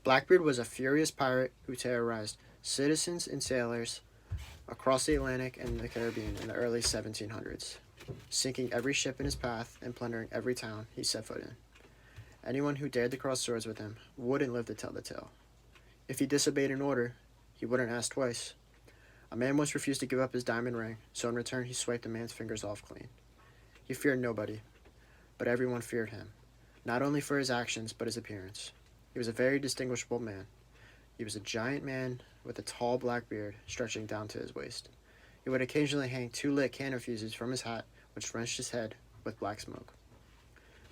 Blackbeard was a furious pirate who terrorized citizens and sailors across the Atlantic and the Caribbean in the early 1700s, sinking every ship in his path and plundering every town he set foot in. Anyone who dared to cross swords with him wouldn't live to tell the tale. If he disobeyed an order, he wouldn't ask twice. A man once refused to give up his diamond ring, so in return he swiped the man's fingers off clean. He feared nobody, but everyone feared him, not only for his actions but his appearance. He was a very distinguishable man. He was a giant man with a tall black beard stretching down to his waist. He would occasionally hang two lit cannon fuses from his hat, which drenched his head with black smoke.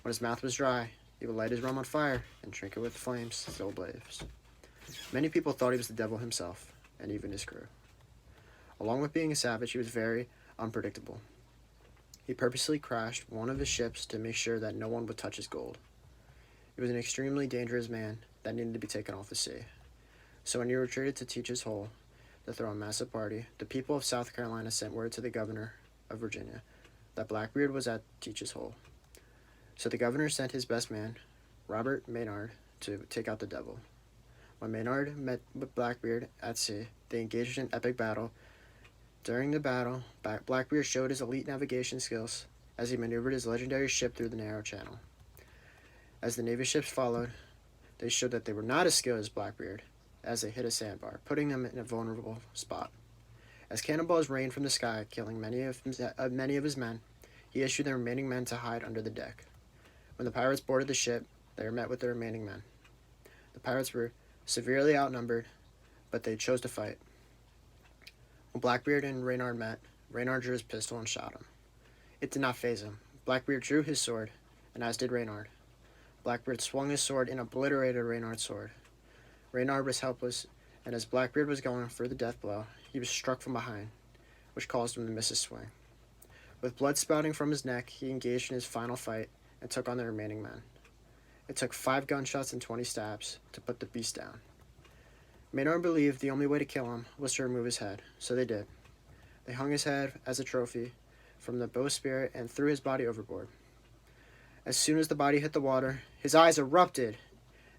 When his mouth was dry, he would light his rum on fire and drink it with flames still ablaze. Many people thought he was the devil himself, and even his crew. Along with being a savage, he was very unpredictable. He purposely crashed one of his ships to make sure that no one would touch his gold. He was an extremely dangerous man that needed to be taken off the sea. So when he retreated to Teach's Hole to throw a massive party, the people of South Carolina sent word to the governor of Virginia that Blackbeard was at Teach's Hole. So the governor sent his best man, Robert Maynard, to take out the devil. When Maynard met with Blackbeard at sea, they engaged in epic battle. During the battle, Blackbeard showed his elite navigation skills as he maneuvered his legendary ship through the narrow channel. As the Navy ships followed, they showed that they were not as skilled as Blackbeard, as they hit a sandbar, putting them in a vulnerable spot. As cannonballs rained from the sky, killing many of his men, he issued the remaining men to hide under the deck. When the pirates boarded the ship, they were met with the remaining men. The pirates were severely outnumbered, but they chose to fight. When Blackbeard and Reynard met, Reynard drew his pistol and shot him. It did not faze him. Blackbeard drew his sword, and as did Reynard. Blackbeard swung his sword and obliterated Reynard's sword. Reynard was helpless, and as Blackbeard was going for the death blow, he was struck from behind, which caused him to miss his swing. With blood spouting from his neck, he engaged in his final fight and took on the remaining men. It took 5 gunshots and 20 stabs to put the beast down. Maynard believed the only way to kill him was to remove his head, so they did. They hung his head as a trophy from the bowsprit and threw his body overboard. As soon as the body hit the water, his eyes erupted,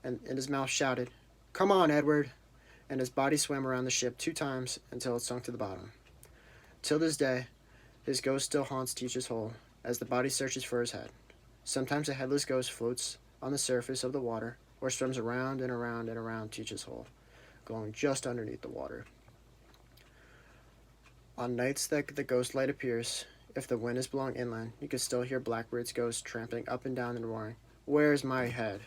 and his mouth shouted, "Come on, Edward!" And his body swam around the ship 2 times until it sunk to the bottom. Till this day, his ghost still haunts Teach's Hole as the body searches for his head. Sometimes a headless ghost floats on the surface of the water or swims around and around and around Teach's Hole, glowing just underneath the water. On nights that the ghost light appears, if the wind is blowing inland, you can still hear Blackbeard's ghost tramping up and down and roaring, "Where's my head?"